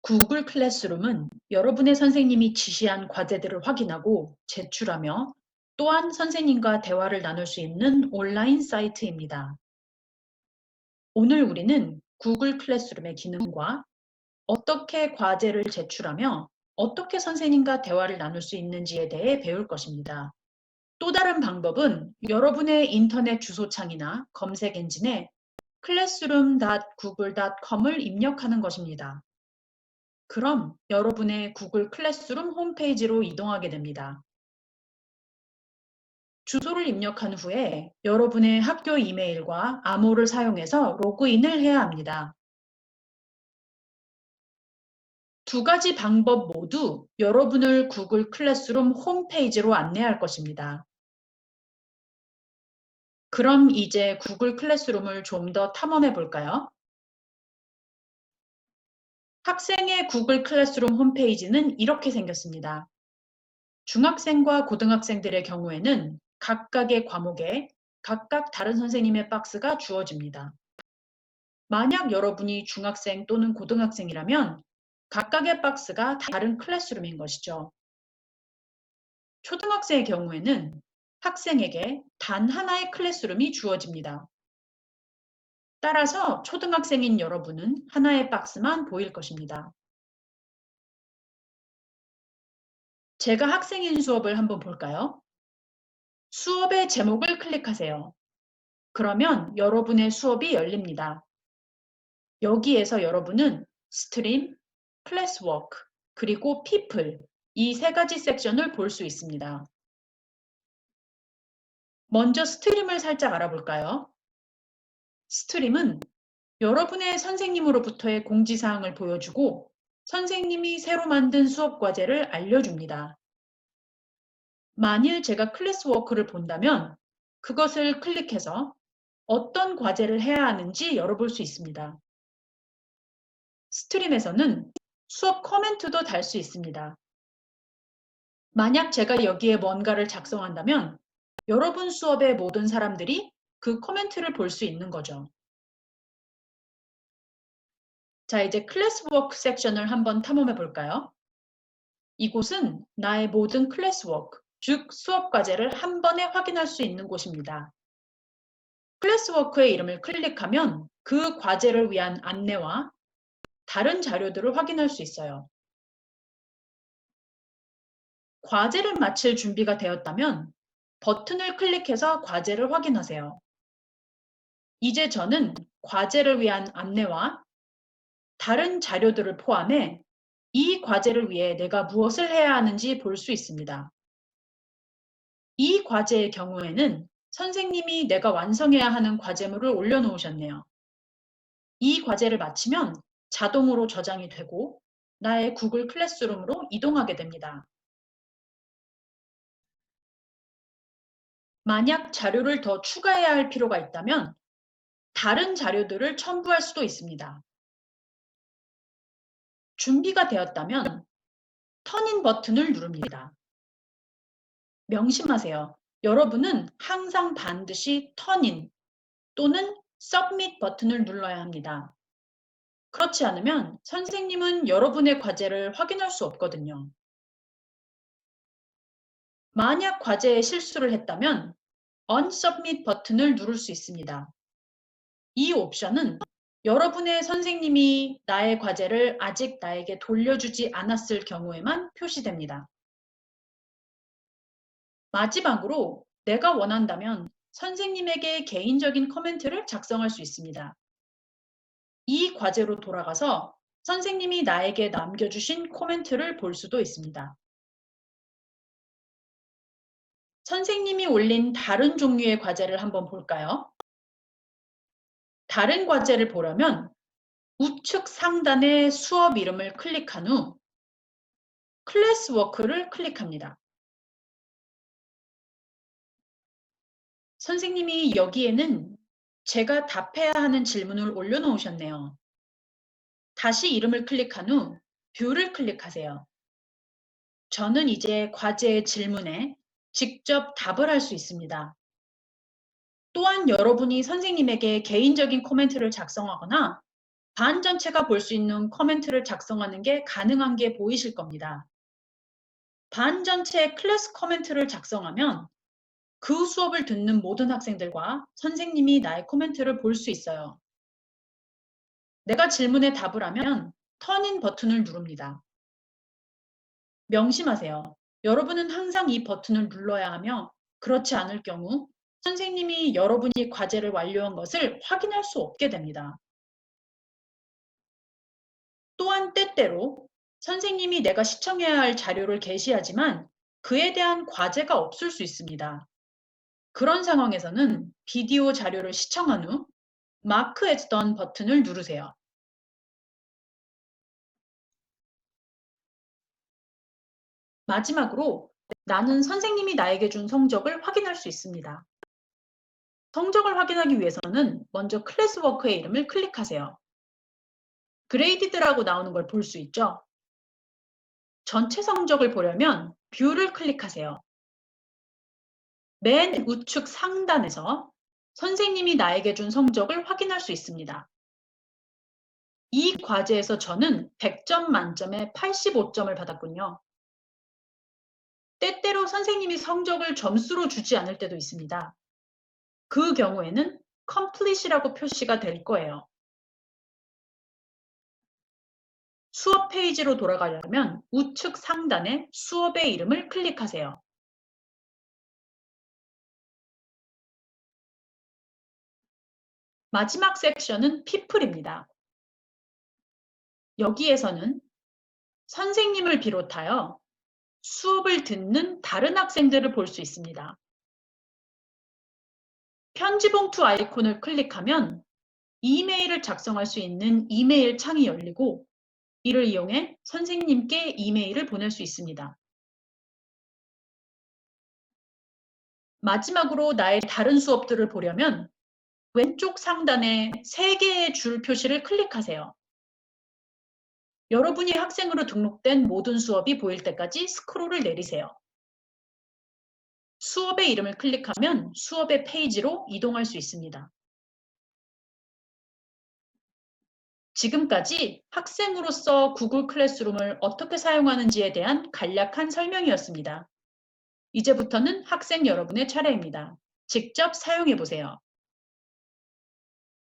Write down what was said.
구글 클래스룸은 여러분의 선생님이 지시한 과제들을 확인하고 제출하며 또한 선생님과 대화를 나눌 수 있는 온라인 사이트입니다. 오늘 우리는 구글 클래스룸의 기능과 어떻게 과제를 제출하며 어떻게 선생님과 대화를 나눌 수 있는지에 대해 배울 것입니다. 또 다른 방법은 여러분의 인터넷 주소창이나 검색 엔진에 classroom.google.com을 입력하는 것입니다. 그럼 여러분의 구글 클래스룸 홈페이지로 이동하게 됩니다. 주소를 입력한 후에 여러분의 학교 이메일과 암호를 사용해서 로그인을 해야 합니다. 두 가지 방법 모두 여러분을 구글 클래스룸 홈페이지로 안내할 것입니다. 그럼 이제 구글 클래스룸을 좀 더 탐험해 볼까요? 학생의 구글 클래스룸 홈페이지는 이렇게 생겼습니다. 중학생과 고등학생들의 경우에는 각각의 과목에 각각 다른 선생님의 박스가 주어집니다. 만약 여러분이 중학생 또는 고등학생이라면 각각의 박스가 다른 클래스룸인 것이죠. 초등학생의 경우에는 학생에게 단 하나의 클래스룸이 주어집니다. 따라서 초등학생인 여러분은 하나의 박스만 보일 것입니다. 제가 학생인 수업을 한번 볼까요? 수업의 제목을 클릭하세요. 그러면 여러분의 수업이 열립니다. 여기에서 여러분은 스트림, 클래스워크, 그리고 people 이 세 가지 섹션을 볼 수 있습니다. 먼저 스트림을 살짝 알아볼까요? 스트림은 여러분의 선생님으로부터의 공지사항을 보여주고 선생님이 새로 만든 수업 과제를 알려줍니다. 만일 제가 클래스워크를 본다면 그것을 클릭해서 어떤 과제를 해야 하는지 열어볼 수 있습니다. 스트림에서는 수업 코멘트도 달 수 있습니다. 만약 제가 여기에 뭔가를 작성한다면 여러분 수업의 모든 사람들이 그 코멘트를 볼 수 있는 거죠. 자, 이제 클래스워크 섹션을 한번 탐험해 볼까요? 이곳은 나의 모든 클래스워크, 즉 수업 과제를 한 번에 확인할 수 있는 곳입니다. 클래스워크의 이름을 클릭하면 그 과제를 위한 안내와 다른 자료들을 확인할 수 있어요. 과제를 마칠 준비가 되었다면 버튼을 클릭해서 과제를 확인하세요. 이제 저는 과제를 위한 안내와 다른 자료들을 포함해 이 과제를 위해 내가 무엇을 해야 하는지 볼 수 있습니다. 이 과제의 경우에는 선생님이 내가 완성해야 하는 과제물을 올려놓으셨네요. 이 과제를 마치면 자동으로 저장이 되고 나의 구글 클래스룸으로 이동하게 됩니다. 만약 자료를 더 추가해야 할 필요가 있다면 다른 자료들을 첨부할 수도 있습니다. 준비가 되었다면 턴인 버튼을 누릅니다. 명심하세요. 여러분은 항상 반드시 턴인 또는 서브밋 버튼을 눌러야 합니다. 그렇지 않으면 선생님은 여러분의 과제를 확인할 수 없거든요. 만약 과제에 실수를 했다면 unsubmit 버튼을 누를 수 있습니다. 이 옵션은 여러분의 선생님이 나의 과제를 아직 나에게 돌려주지 않았을 경우에만 표시됩니다. 마지막으로 내가 원한다면 선생님에게 개인적인 코멘트를 작성할 수 있습니다. 이 과제로 돌아가서 선생님이 나에게 남겨주신 코멘트를 볼 수도 있습니다. 선생님이 올린 다른 종류의 과제를 한번 볼까요? 다른 과제를 보려면 우측 상단의 수업 이름을 클릭한 후 클래스워크를 클릭합니다. 선생님이 여기에는 제가 답해야 하는 질문을 올려놓으셨네요. 다시 이름을 클릭한 후 뷰를 클릭하세요. 저는 이제 과제의 질문에 직접 답을 할 수 있습니다. 또한 여러분이 선생님에게 개인적인 코멘트를 작성하거나 반 전체가 볼 수 있는 커멘트를 작성하는 게 가능한 게 보이실 겁니다. 반 전체의 클래스 커멘트를 작성하면 그 수업을 듣는 모든 학생들과 선생님이 나의 코멘트를 볼 수 있어요. 내가 질문에 답을 하면 턴인 버튼을 누릅니다. 명심하세요. 여러분은 항상 이 버튼을 눌러야 하며 그렇지 않을 경우 선생님이 여러분이 과제를 완료한 것을 확인할 수 없게 됩니다. 또한 때때로 선생님이 내가 시청해야 할 자료를 게시하지만 그에 대한 과제가 없을 수 있습니다. 그런 상황에서는 비디오 자료를 시청한 후 마크 as done 버튼을 누르세요. 마지막으로 나는 선생님이 나에게 준 성적을 확인할 수 있습니다. 성적을 확인하기 위해서는 먼저 클래스워크의 이름을 클릭하세요. 그레이디드라고 나오는 걸 볼 수 있죠? 전체 성적을 보려면 뷰를 클릭하세요. 맨 우측 상단에서 선생님이 나에게 준 성적을 확인할 수 있습니다. 이 과제에서 저는 100점 만점에 85점을 받았군요. 때때로 선생님이 성적을 점수로 주지 않을 때도 있습니다. 그 경우에는 complete이라고 표시가 될 거예요. 수업 페이지로 돌아가려면 우측 상단에 수업의 이름을 클릭하세요. 마지막 섹션은 people입니다. 여기에서는 선생님을 비롯하여 수업을 듣는 다른 학생들을 볼 수 있습니다. 편지 봉투 아이콘을 클릭하면 이메일을 작성할 수 있는 이메일 창이 열리고 이를 이용해 선생님께 이메일을 보낼 수 있습니다. 마지막으로 나의 다른 수업들을 보려면 왼쪽 상단에 3개의 줄 표시를 클릭하세요. 여러분이 학생으로 등록된 모든 수업이 보일 때까지 스크롤을 내리세요. 수업의 이름을 클릭하면 수업의 페이지로 이동할 수 있습니다. 지금까지 학생으로서 구글 클래스룸을 어떻게 사용하는지에 대한 간략한 설명이었습니다. 이제부터는 학생 여러분의 차례입니다. 직접 사용해 보세요.